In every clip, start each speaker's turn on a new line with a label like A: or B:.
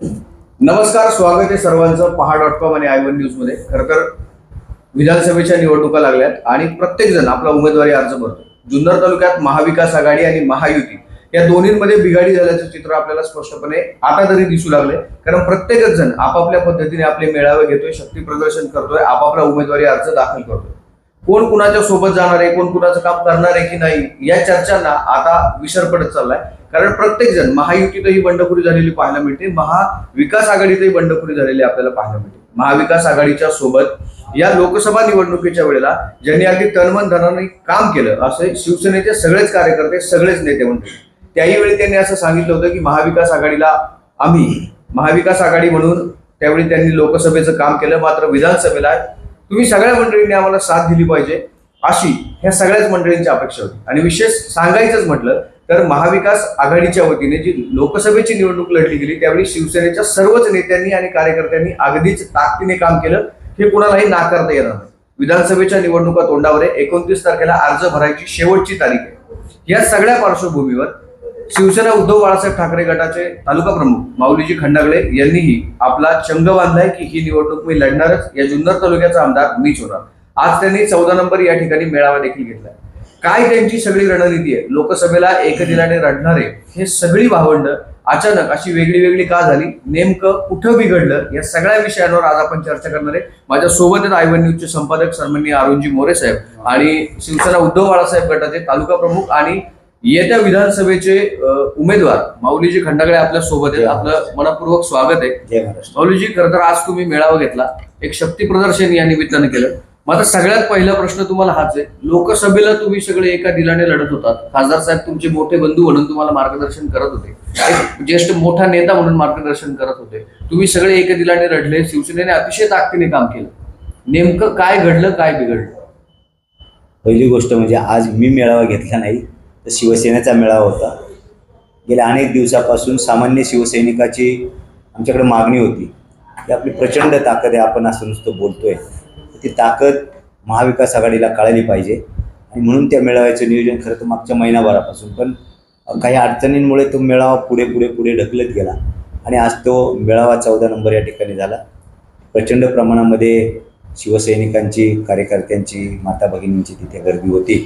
A: नमस्कार, स्वागत आहे सर्वांचं पहा.com आणि i1 न्यूज मध्ये. खरं तर विधानसभेच्या निवडणुका लागल्यात आणि प्रत्येक जण आपला उमेदवारी अर्ज भरतो. जुन्नर तालुक्यात महाविकास आघाडी आणि महायुती या दोन्हींमध्ये बिघाडी झाल्याचं चित्र आपल्याला स्पष्टपणे आता तरी दिसू लागले. कारण प्रत्येकच जण आपापल्या पद्धतीने आपले मेळावे घेतोय, शक्ती प्रदर्शन करतोय, आपापला उमेदवारी अर्ज दाखल करतोय. कोण कुणाच्या सोबत जाणार आहे, कोण कुणाचं काम करणार आहे की नाही या चर्चांना आता विसर पडत चाललाय. कारण प्रत्येक जण महायुतीतही बंडखोरी झालेली पाहायला मिळते, महाविकास आघाडीतही बंडखोरी झालेली आपल्याला पाहायला मिळते. महाविकास आघाडीच्या सोबत या लोकसभा निवडणुकीच्या वेळेला ज्यांनी अगदी तनमन धनाने काम केलं असे शिवसेनेचे सगळेच कार्यकर्ते, सगळेच नेते मंडळी. त्याही वेळी त्यांनी असं सांगितलं होतं की महाविकास आघाडीला आम्ही महाविकास आघाडी म्हणून त्यावेळी त्यांनी लोकसभेचं काम केलं, मात्र विधानसभेला तुम्ही सगळ्या मंडळींनी आम्हाला साथ दिली पाहिजे अशी ह्या सगळ्याच मंडळींची अपेक्षा होती. आणि विशेष सांगायचंच म्हटलं तर महाविकास आघाडीच्या वतीने जी लोकसभेची निवडणूक लढली गेली त्यावेळी शिवसेनेच्या सर्वच नेत्यांनी आणि कार्यकर्त्यांनी अगदीच ताकदीने काम केलं, हे कुणालाही नाकारता येणार नाही. विधानसभेच्या निवडणुका तोंडावर आहे. 29 तारखेला अर्ज भरायची शेवटची तारीख आहे. या सगळ्या पार्श्वभूमीवर शिवसेना उद्धव बाळासाहेब ठाकरे गटाचे तालुका प्रमुख माऊलीजी खंडागळे यांनीही आपला चंग बांधलाय की ही निवडणूक मी लढणारच, या जुन्नर तालुक्याचा आमदार मीच होणार. आज त्यांनी 14 नंबर या ठिकाणी मेळावा देखील घेतलाय. काय त्यांची सगळी रणनीती आहे, लोकसभेला एकदिलाने लढणारे हे सगळी भावंड अचानक अशी वेगळी वेगळी का झाली, नेमकं कुठं बिघडलं, या सगळ्या विषयांवर आज आपण चर्चा करणार आहे. माझ्या सोबत आहेत i1 न्यूजचे संपादक सन्माननीय अरुणजी मोरे साहेब आणि शिवसेना उद्धव बाळासाहेब गटाचे तालुका प्रमुख आणि येत्या विधानसभेचे उमेदवार माऊलीजी खंडागळे आपल्या सोबत आहेत. आपलं मनपूर्वक स्वागत आहे. माऊलीजी, खरं तर आज तुम्ही मेळावा घेतला, एक शक्ती प्रदर्शन या निमित्तानं केलं. माझा सगळ्यात पहिला प्रश्न तुम्हाला हाच आहे, लोकसभेला तुम्ही सगळे एका दिलाने लढत होतात. खासदार साहेब तुमचे मोठे बंधू म्हणून तुम्हाला मार्गदर्शन करत होते, एक ज्येष्ठ मोठा नेता म्हणून मार्गदर्शन करत होते. तुम्ही सगळे एका दिलाने लढले, शिवसेनेने अतिशय ताकदीने काम केलं. नेमकं काय घडलं, काय बिघडलं?
B: पहिली गोष्ट म्हणजे आज मी मेळावा घेतला नाही, तर शिवसेनेचा मेळावा होता. गेल्या अनेक दिवसापासून सामान्य शिवसैनिकाची आमच्याकडे मागणी होती की आपली प्रचंड ताकद आहे, आपण असं नुसतं बोलतोय, ती ताकद महाविकास आघाडीला कळाली पाहिजे. आणि म्हणून त्या मेळाव्याचं नियोजन खरं तर मागच्या महिनाभरापासून, पण काही अडचणींमुळे तो मेळावा पुढे पुढे पुढे ढकलत गेला आणि आज तो मेळावा 14 नंबर या ठिकाणी झाला. प्रचंड प्रमाणामध्ये शिवसैनिकांची, कार्यकर्त्यांची, माता भगिनींची तिथे गर्दी होती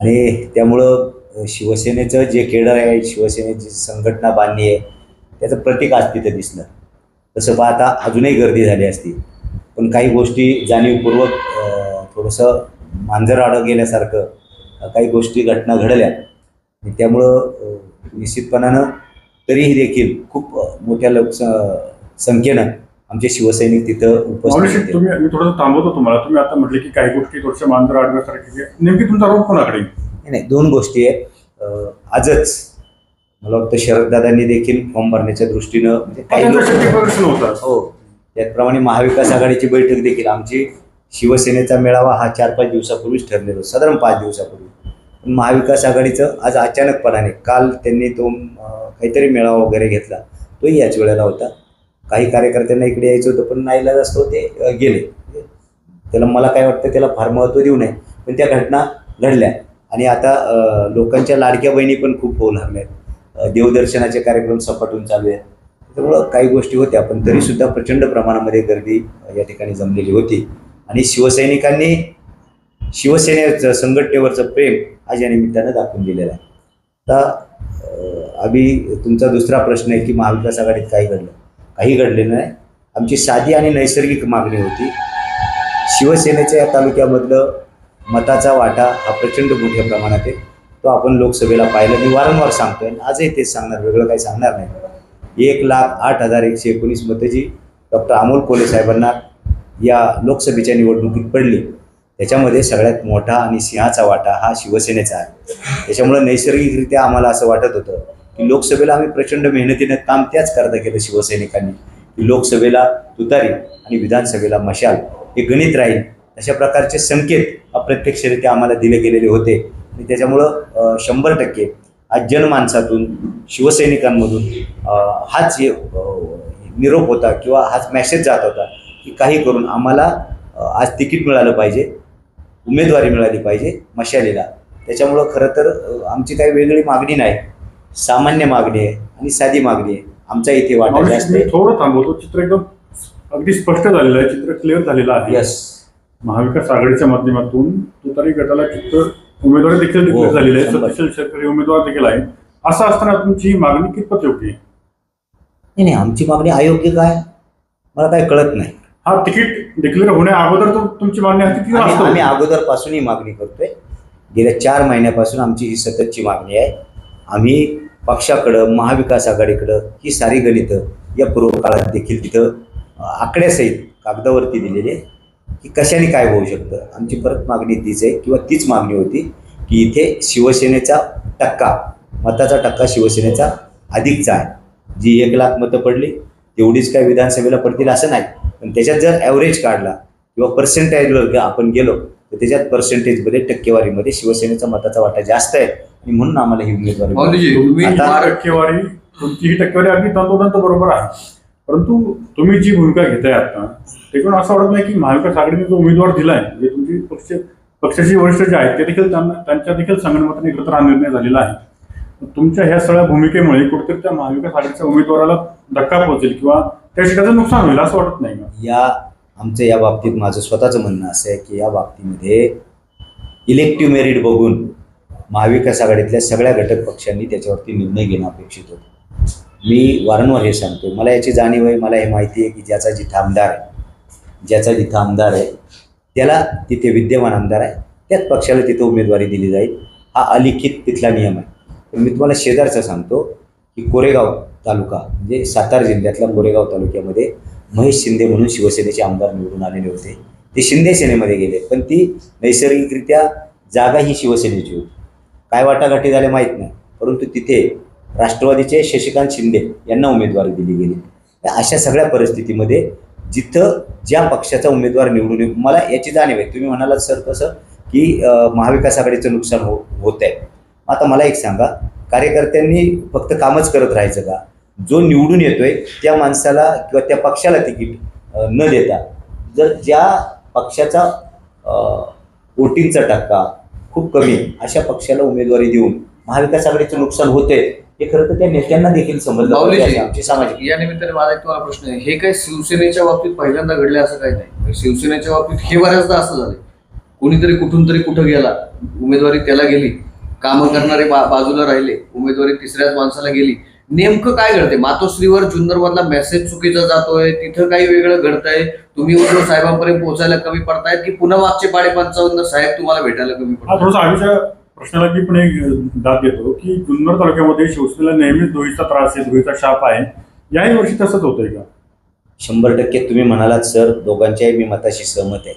B: आणि त्यामुळं शिवसेनेचं जे केडर आहे, शिवसेनेची संघटना बांधणी आहे, त्याचं प्रतीक आज तिथे दिसलं. तसं पाहता अजूनही गर्दी झाली असती, पण काही गोष्टी जाणीवपूर्वक थोडंसं मांजर आड गेल्यासारखं काही गोष्टी घटना घडल्या आणि त्यामुळं निश्चितपणानं तरीही देखील खूप मोठ्या संख्येनं आमचे शिवसैनिक तिथं उपस्थित होते.
C: मी थोडंसं थांबवतो तुम्हाला. तुम्ही आता म्हटले की काही गोष्टी थोडशा मांजर आडव्यासारखी, नेमकी तुमचा रोग कोणाकडे?
B: नाही, दोन गोष्टी आहेत. आजच मला वाटतं शरददादांनी देखील फॉर्म भरण्याच्या दृष्टीनं म्हणजे हो, त्याचप्रमाणे महाविकास आघाडीची बैठक देखील, आमची शिवसेनेचा मेळावा हा 4-5 दिवसापूर्वीच ठरलेला, साधारण 5 दिवसापूर्वी. पण महाविकास आघाडीचं आज अचानकपणाने, काल त्यांनी तो काहीतरी मेळावा वगैरे घेतला, तोही याच वेळेला होता. काही कार्यकर्त्यांना इकडे यायचं होतं पण नाईलाज असतो ते गेले. त्याला मला काय वाटतं, त्याला फार महत्त्व देऊ नये, पण त्या घटना घडल्या. आणि आता लोकांच्या लाडक्या बहिणी पण खूप होऊ लागल्या, देवदर्शनाचे कार्यक्रम सपाटून चालू आहेत. त्यामुळं काही गोष्टी होत्या, पण तरीसुद्धा प्रचंड प्रमाणामध्ये गर्दी या ठिकाणी जमलेली होती आणि शिवसैनिकांनी शिवसेनेचं, संघटनेवरचं प्रेम आज या निमित्तानं दाखवून दिलेलं आहे. आता तुमचा दुसरा प्रश्न आहे की महाविकास आघाडीत काही घडलं. काही घडलेलं नाही. आमची साधी आणि नैसर्गिक मागणी होती. शिवसेनेच्या या तालुक्यामधलं मताचा वाटा हा प्रचंड मोठ्या प्रमाणात आहे. तो आपण लोकसभेला पाहिलं. मी वारंवार सांगतोय, आजही तेच सांगणार, वेगळं काही सांगणार नाही. 1,08,119 मतं जी डॉक्टर अमोल कोल्हे साहेबांना या लोकसभेच्या निवडणुकीत पडली, त्याच्यामध्ये सगळ्यात मोठा आणि सिंहाचा वाटा हा शिवसेनेचा आहे. त्याच्यामुळं नैसर्गिकरित्या आम्हाला असं वाटत होतं की लोकसभेला आम्ही प्रचंड मेहनतीनं काम त्याच करता केलं शिवसैनिकांनी, की लोकसभेला तुतारी आणि विधानसभेला मशाल हे गणित राहील, अशा प्रकारचे संकेत अप्रत्यक्षरित्या आम्हाला दिले गेलेले होते. आणि त्याच्यामुळं 100% आज जनमानसातून, शिवसैनिकांमधून हाच निरोप होता किंवा हाच मेसेज जात होता की काही करून आम्हाला आज तिकीट मिळालं पाहिजे, उमेदवारी मिळाली पाहिजे मशालीला. त्याच्यामुळं खरं तर आमची काही वेगळी मागणी नाही, सामान्य मागणी आहे आणि साधी मागणी आहे. आमचा इथे वाटा जास्त
C: मी
B: आहे.
C: थोडं थांबवतो. चित्र एकदम अगदी स्पष्ट झालेलं आहे, चित्र क्लिअर झालेलं आहे.
B: यस,
C: महाविकास आघाडीच्या माध्यमातून तुतारी गटाला चित्र उमेदवारी देखील डिक्लेअर झालेली आहे,
B: 100%.
C: सतीश शेतकरी उमेदवार देखील आहे. असं असताना तुमची ही मागणी कितपत योग्य आहे?
B: नाही आमची मागणी अयोग्य काय मला काय कळत नाही.
C: हा, तिकीट डिक्लेअर होण्या अगोदर तुमची मागणी असते ती
B: आम्ही
C: वास्तव.
B: अगोदरपासून ही मागणी करतोय. गेल्या 4 महिन्यापासून आमची ही सततची मागणी आहे. आम्ही पक्षाकडं, महाविकास आघाडीकडं ही सारी गणितं या पूर्व काळात देखील तिथं आकड्यासहित कागदावरती दिलेली आहे की कशाने काय होऊ शकतं. आमची परत मागणी तीच आहे किंवा तीच मागणी होती की इथे शिवसेनेचा टक्का, मताचा टक्का शिवसेनेचा अधिकचा आहे. जी 1 लाख मतं पडली तेवढीच काय विधानसभेला पडतील असं नाही, पण त्याच्यात जर ॲव्हरेज काढला किंवा पर्सेंटेजवर आपण गेलो तर त्याच्यात पर्सेंटेजमध्ये, टक्केवारीमध्ये शिवसेनेचा मताचा वाटा जास्त आहे आणि म्हणून आम्हाला ही उमेदवारी.
A: माऊलीजी, तुम्ही
B: आता
C: टक्केवारी, तुमची ही टक्केवारी अगदी तंतोतंत बरोबर आहे, परंतु तुम्ही जी भूमिका घेताय आता त्याकडून असं वाटत नाही की महाविकास आघाडीने जो उमेदवार दिलाय, म्हणजे तुमची पक्षाचे वरिष्ठ जे आहेत ते देखील त्यांच्या देखील संगनमताने एकत्र हा निर्णय झालेला आहे. तुमच्या ह्या सगळ्या भूमिकेमुळे कुठेतरी त्या महाविकास आघाडीच्या उमेदवाराला धक्का पोहोचेल किंवा त्या शिटाचं नुकसान होईल असं वाटत नाही का?
B: आमचं या बाबतीत माझं स्वतःचं म्हणणं असं आहे की या बाबतीमध्ये इलेक्टिव्ह मेरिट बघून महाविकास आघाडीतल्या सगळ्या घटक पक्षांनी त्याच्यावरती निर्णय घेणं अपेक्षित होतं. मी वारंवार हे सांगतो, मला याची जाणीव आहे, मला हे माहिती आहे की ज्याचा जिथं आमदार आहे त्याला तिथे विद्यमान आमदार आहे, त्याच पक्षाला तिथं उमेदवारी दिली जाईल. हा अलिखित तिथला नियम आहे. पण मी तुम्हाला शेजारचं सांगतो की कोरेगाव तालुका म्हणजे सातारा जिल्ह्यातल्या कोरेगाव तालुक्यामध्ये महेश शिंदे म्हणून शिवसेनेचे आमदार निवडून आलेले होते. ते शिंदे सेनेमध्ये गेले, पण ती नैसर्गिकरित्या जागा ही शिवसेनेची होती. काय वाटाघाटी झाल्या माहीत नाही, परंतु तिथे राष्ट्रवादीचे शशिकांत शिंदे यांना उमेदवारी दिली गेली. अशा सगळ्या परिस्थितीमध्ये जिथं ज्या पक्षाचा उमेदवार निवडून येईल, मला याची जाणीव आहे. तुम्ही म्हणालात सर कसं की महाविकास आघाडीचं नुकसान होत आहे. आता मला एक सांगा, कार्यकर्त्यांनी फक्त कामच करत राहायचं का? जो निवडून येतोय त्या माणसाला किंवा त्या पक्षाला तिकीट न देता जर ज्या पक्षाचा वोटिंगचा टक्का खूप कमी अशा पक्षाला उमेदवारी देऊन महाविकास आघाडीचं नुकसान होते, हे खरं तर त्या नेत्यांना देखील समजलं पाहिजे. आमची सामाजिक
A: या निमित्ताने माझा एक तुम्हाला प्रश्न आहे, हे काय शिवसेनेच्या बाबतीत पहिल्यांदा घडले असं काही नाही. शिवसेनेच्या बाबतीत हे बऱ्याचदा असं झालंय, कोणीतरी कुठून तरी कुठं गेला, उमेदवारी त्याला गेली, कामं करणारे बाजूला राहिले, उमेदवारी तिसऱ्याच माणसाला गेली. नेमकं काय घडते? मातोश्रीवर जुन्नर मधला मेसेज चुकीचा जातोय, तिथं काही वेगळं घडतंय, तुम्ही उद्धव साहेबांपर्यंत पोहोचायला कमी पडतायत की पुन्हा मागचे 55 साहेब तुम्हाला भेटायला कमी पडतात?
C: थोडंसं आधीच्या प्रश्नाला मी पण एक दाद देतो की जुन्नर तालुक्यामध्ये शिवसेनेला नेहमीच धुळीचा त्रास आहे, धुळीचा शाप आहे. याही वर्षी तसंच होतंय का?
B: 100% तुम्ही म्हणालात सर, दोघांच्याही मी मताशी सहमत आहे.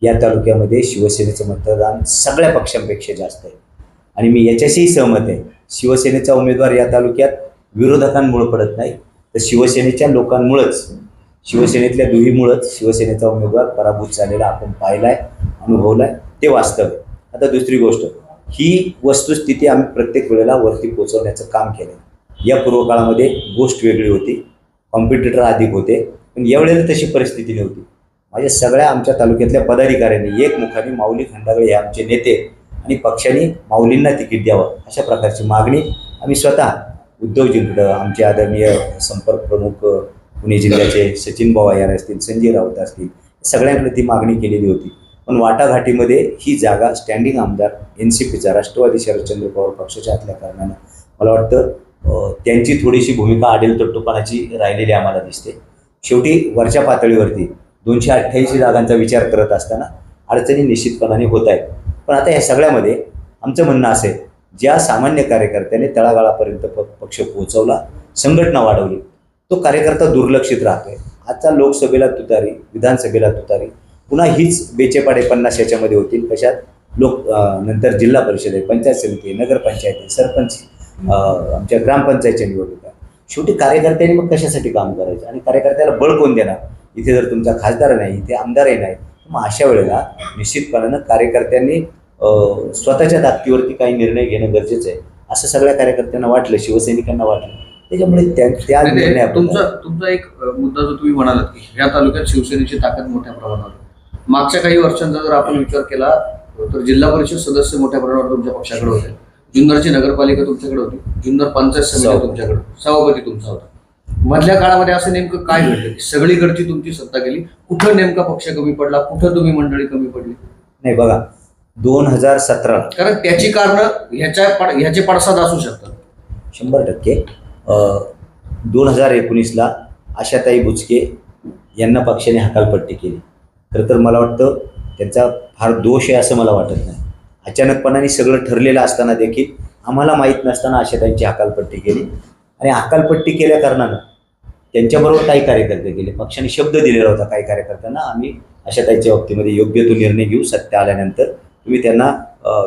B: या तालुक्यामध्ये शिवसेनेचं मतदान सगळ्या पक्षांपेक्षा जास्त आहे आणि मी याच्याशीही सहमत आहे. शिवसेनेचा उमेदवार या तालुक्यात विरोधकांमुळे पडत नाही, तर शिवसेनेच्या लोकांमुळंच, शिवसेनेतल्या दुहीमुळंच शिवसेनेचा उमेदवार पराभूत झालेला आपण पाहिलाय, अनुभवलाय, ते वास्तव आहे. आता दुसरी गोष्ट, ही वस्तुस्थिती आम्ही प्रत्येक वेळेला वरती पोहोचवण्याचं काम केलं. या पूर्व काळामध्ये गोष्ट वेगळी होती, कॉम्पिटिटर अधिक होते, पण यावेळेला तशी परिस्थिती नव्हती. माझ्या सगळ्या आमच्या तालुक्यातल्या पदाधिकाऱ्यांनी एकमुखाने माऊली खंडागळे हे आमचे नेते आणि पक्षाने माऊलींना तिकीट द्यावं अशा प्रकारची मागणी आम्ही स्वतः उद्धवजींकडं, आमचे आदरणीय संपर्क प्रमुख पुणे जिल्ह्याचे सचिन पवार असतील, संजय राऊत असतील, सगळ्यांकडे ती मागणी केलेली होती. पण वाटाघाटीमध्ये ही जागा स्टँडिंग आमदार NCPचा राष्ट्रवादी शरदचंद्र पवार पक्षाच्या असल्या कारणानं मला वाटतं त्यांची थोडीशी भूमिका आडेलतट्टूपणाची राहिलेली आम्हाला दिसते. शेवटी वरच्या पातळीवरती 288 जागांचा विचार करत असताना अडचणी निश्चितपणाने होत आहेत. पण आता या सगळ्यामध्ये आमचं म्हणणं असेल, ज्या सामान्य कार्यकर्त्याने तळागाळापर्यंत पक्ष पोहोचवला, संघटना वाढवली, तो कार्यकर्ता दुर्लक्षित राहतोय. आजचा लोकसभेला तुतारी, विधानसभेला तुतारी, पुन्हा हीच बेचेपाडे 50 याच्यामध्ये होतील. कशात? नंतर जिल्हा परिषद आहे, पंचायत समिती, नगरपंचायत आहे, सरपंच, आमच्या ग्रामपंचायतच्या निवडणुका. शेवटी कार्यकर्त्यांनी मग कशासाठी काम करायचं आणि कार्यकर्त्याला बळ कोण देणार? इथे जर तुमचा खासदार नाही, इथे आमदारही नाही, मग अशा वेळेला निश्चितपणानं कार्यकर्त्यांनी स्वतःच्या ताकदीवरती काही निर्णय घेणं गरजेचं आहे असं सगळ्या कार्यकर्त्यांना वाटलं, शिवसैनिकांना वाटलं. त्याच्यामुळे त्या निर्णय
A: तुमचा एक मुद्दा जो तुम्ही म्हणालात की ह्या तालुक्यात शिवसेनेची ताकद मोठ्या प्रमाणावर, मागच्या काही वर्षांचा जर आपण विचार केला तर जिल्हा परिषद सदस्य मोठ्या प्रमाणावर तुमच्या पक्षाकडे होते, जुन्नरची नगरपालिका तुमच्याकडे होती, जुन्नर पंचायत समिती तुमच्याकडे, सभापती तुमचा होता. मधल्या काळामध्ये असं नेमकं काय घडलं की सगळीकडची तुमची सत्ता गेली? कुठं नेमका पक्ष कमी पडला, कुठं तुम्ही मंडळी कमी पडली?
B: नाही बघा, 2017
A: कारण त्याची कारण ह्याचे पडसाद असू शकतात.
B: 100%. 2019ला आशाताई बुचके यांना पक्षाने हकालपट्टी केली. खरं तर मला वाटतं त्यांचा फार दोष आहे असं मला वाटत नाही. अचानकपणाने सगळं ठरलेलं असताना देखील आम्हाला माहीत नसताना आशाताईंची हकालपट्टी केली आणि हकालपट्टी केल्या कारणानं त्यांच्याबरोबर काही कार्यकर्ते गेले. पक्षाने शब्द दिलेला होता काही कार्यकर्त्यांना, आम्ही आशाताईंच्या बाबतीमध्ये योग्य तो निर्णय घेऊ, सत्य आल्यानंतर तुम्ही त्यांना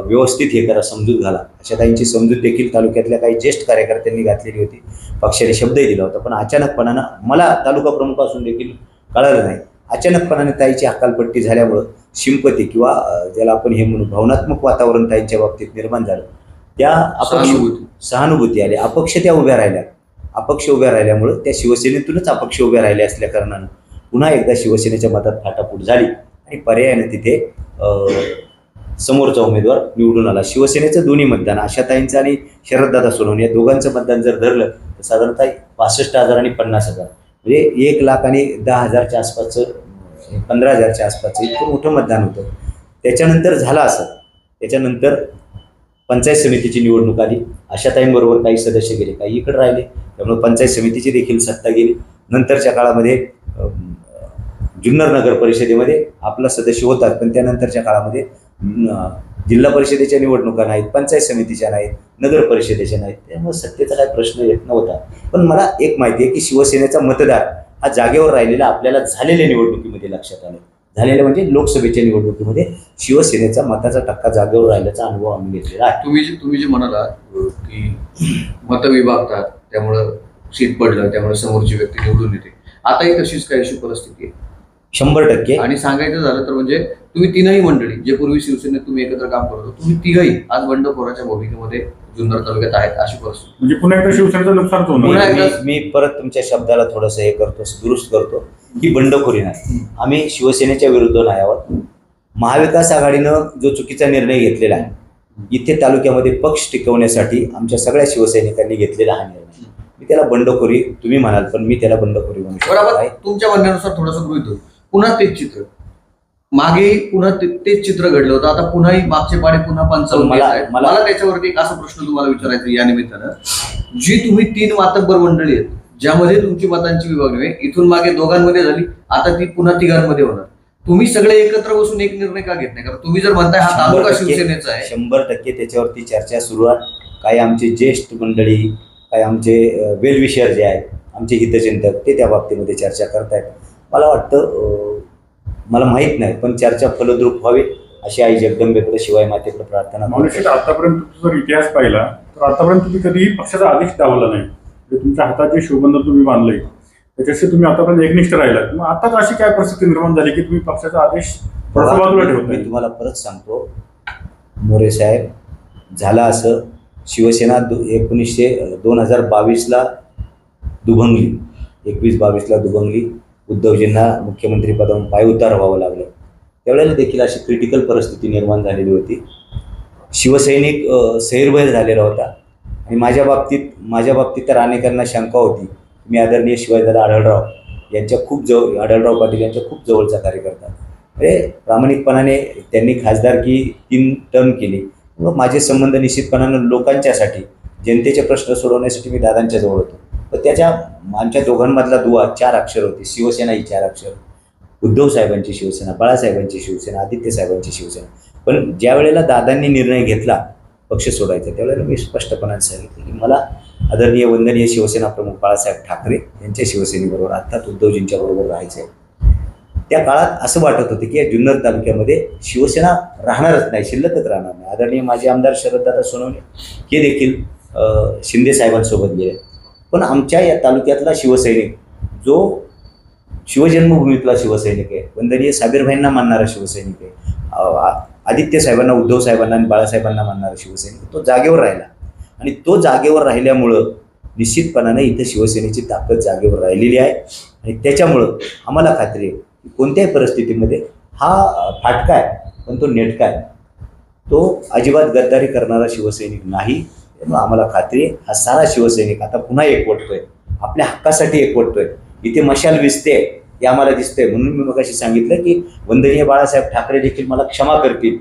B: व्यवस्थित हे करा, समजूत घाला. आशाताईंची समजूत देखील तालुक्यातल्या काही ज्येष्ठ कार्यकर्त्यांनी घातलेली होती. पक्षाने शब्दही दिला होता, पण अचानकपणानं मला तालुका प्रमुख असून देखील कळालं नाही. अचानकपणाने ताईची हकालपट्टी झाल्यामुळं सिंपती किंवा ज्याला आपण हे म्हणू भावनात्मक वातावरण ताईंच्या बाबतीत निर्माण झालं. त्या सहानुभूती आली, अपक्ष त्या उभ्या राहिल्या. अपक्ष उभ्या राहिल्यामुळं त्या शिवसेनेतूनच अपक्ष उभ्या राहिल्या असल्या कारणानं पुन्हा एकदा शिवसेनेच्या मतात फाटाफूट झाली आणि पर्यायाने तिथे समोरचा उमेदवार निवडून आला. शिवसेनेचं दोन्ही मतदान, आशाताईंचं आणि शरददादा सोनवणे या दोघांचं मतदान जर धरलं तर साधारणतः 65,000 आणि 50,000 म्हणजे 1,00,000 आणि 10,000च्या आसपासचं, 15,000च्या आसपासचं इतकं मोठं मतदान होतं. त्याच्यानंतर झालं असं, त्याच्यानंतर पंचायत समितीची निवडणूक आली. आशाताईंबरोबर काही सदस्य गेले, काही इकडे राहिले, त्यामुळे पंचायत समितीची देखील सत्ता गेली. नंतरच्या काळामध्ये जुन्नर नगर परिषदेमध्ये आपला सदस्य होतात, पण त्यानंतरच्या काळामध्ये जिल्हा परिषदेच्या निवडणुका नाहीत, पंचायत समितीच्या नाहीत, नगर परिषदेच्या नाहीत, त्यामुळे सत्तेचा काही प्रश्न येत नव्हता. पण मला एक माहिती आहे की शिवसेनेचा मतदार हा जागेवर राहिलेला आपल्याला झालेल्या निवडणुकीमध्ये लक्षात आलं. झालेलं म्हणजे लोकसभेच्या निवडणुकीमध्ये शिवसेनेचा मताचा टक्का जागेवर राहिल्याचा अनुभव आम्ही घेतलेला आहे.
A: तुम्ही जे म्हणाला की मतं विभागतात, त्यामुळं सीट पडलं, त्यामुळे समोरची व्यक्ती निवडून येते. आताही तशीच काहीशी परिस्थिती आहे
B: 100%.
A: आणि सांगायचं झालं तर म्हणजे तुम्ही तीनही मंडळी जे पूर्वी शिवसेनेत तुम्ही एकत्र काम करतो, तुम्ही तिघही आज बंडखोराच्या भूमिकेमध्ये जुन्नर तालुक्यात आहेत अशी परिस्थिती.
C: म्हणजे पुन्हा एकदा शिवसेनेचं नुकसान होणार.
B: मी परत तुमच्या शब्दाला थोडंसं हे करतो, दुरुस्त करतो की बंडखोरी नाही. आम्ही शिवसेनेच्या विरुद्ध नाही आहोत. महाविकास आघाडीनं जो चुकीचा निर्णय घेतलेला आहे, इथे तालुक्यामध्ये पक्ष टिकवण्यासाठी आमच्या सगळ्या शिवसैनिकांनी घेतलेला हा निर्णय, मी त्याला बंडखोरी तुम्ही म्हणाल, पण मी त्याला बंडखोरी म्हणू शकतो.
A: तुमच्या म्हणण्यानुसार थोडंसं गृहीत धरू, पुन्हा तेच चित्र मागे पुन्हा तेच चित्र घडलं होतं. आता पुन्हाही मागचे पाडे पुन्हा 55. मला त्याच्यावरती एक असा प्रश्न तुम्हाला विचारायचा या निमित्तानं, जी तुम्ही 3 मातब्बर मंडळी आहेत ज्यामध्ये तुमची मतांची विभागणी इथून मागे दोघांमध्ये झाली, आता ती पुन्हा तिघांमध्ये होणार. तुम्ही सगळे एकत्र बसून एक निर्णय का घेत नाही? कारण तुम्ही जर म्हणताय हा तालुका शिवसेनेचा आहे.
B: 100% त्याच्यावरती चर्चा सुरू आहे. काही आमचे ज्येष्ठ मंडळी, काही आमचे वेलविशर जे आहेत, आमचे हितचिंतक, ते त्या बाबतीमध्ये चर्चा करतायत. मला वाटतं, मला माहीत नाही, पण चर्चा फलद्रूप व्हावी अशी आई जगदंबेकडे, शिवाय मातेकडे प्रार्थना.
C: मनुष्य आतापर्यंत जर इतिहास पाहिला तर आतापर्यंत तुम्ही कधीही पक्षाचा आदेश दावला नाही. तुमच्या हातात जे शिवबंधन तुम्ही बांधलंय त्याच्याशी तुम्ही आतापर्यंत एकनिष्ठ राहिलात. मग आताच अशी काय परिस्थिती निर्माण झाली की तुम्ही पक्षाचा आदेश बाजूला ठेवत?
B: मी तुम्हाला परत सांगतो मोरे साहेब, झालं असं, शिवसेना 2022ला दुभंगली, 21-22ला दुभंगली. उद्धवजींना मुख्यमंत्री पदावरून पायउतार व्हावं लागलं. त्यावेळेला देखील अशी क्रिटिकल परिस्थिती निर्माण झालेली होती. शिवसैनिक सैरभय झालेला होता आणि माझ्या बाबतीत तर अनेकांना शंका होती. मी आदरणीय शिवाजीदादा आढळराव यांच्या आढळराव पाटील यांच्या खूप जवळचा कार्यकर्ता, म्हणजे प्रामाणिकपणाने त्यांनी खासदारकी 3 टर्म केली. मग माझे संबंध निश्चितपणानं लोकांच्यासाठी, जनतेचे प्रश्न सोडवण्यासाठी मी दादांच्या जवळ होतो. तर आमच्या दोघांमधला दुवा 4 अक्षर होते. शिवसेना ही 4 अक्षर, उद्धव साहेबांची शिवसेना, बाळासाहेबांची शिवसेना, आदित्य साहेबांची शिवसेना. पण ज्या वेळेला दादांनी निर्णय घेतला पक्ष सोडायचा, त्यावेळेला मी स्पष्टपणे सांगितलं की मला आदरणीय वंदनीय शिवसेना प्रमुख बाळासाहेब ठाकरे यांच्या शिवसेनेबरोबर अर्थात उद्धवजींच्या बरोबर राहायचं आहे. त्या काळात असं वाटत होतं की या जुन्नर तालुक्यामध्ये शिवसेना राहणारच नाही, शिल्लकच राहणार नाही. आदरणीय माजी आमदार शरददादा सोनवणे हे देखील शिंदे साहेबांसोबत गेले. पण आमच्या या तालुक्यातला शिवसैनिक, जो शिवजन्मभूमीतला शिवसैनिक आहे, वंदनीय साबीरभाईंना मानणारा शिवसैनिक आहे, आदित्य साहेबांना, उद्धव साहेबांना आणि बाळासाहेबांना मानणारा शिवसैनिक, तो जागेवर राहिला. आणि तो जागेवर राहिल्यामुळं निश्चितपणाने इथं शिवसेनेची ताकद जागेवर राहिलेली आहे. आणि त्याच्यामुळं आम्हाला खात्री आहे की कोणत्याही परिस्थितीमध्ये हा फाटका आहे, पण तो नेटका आहे, तो अजिबात गद्दारी करणारा शिवसैनिक नाही. त्यामुळे आम्हाला खात्री आहे हा सारा शिवसैनिक आता पुन्हा एकवटतोय आपल्या हक्कासाठी एकवटतोय. इथे मशाल विजते हे आम्हाला दिसतंय. म्हणून मी मगाशी सांगितलं की वंदनीय बाळासाहेब ठाकरे देखील मला क्षमा करतील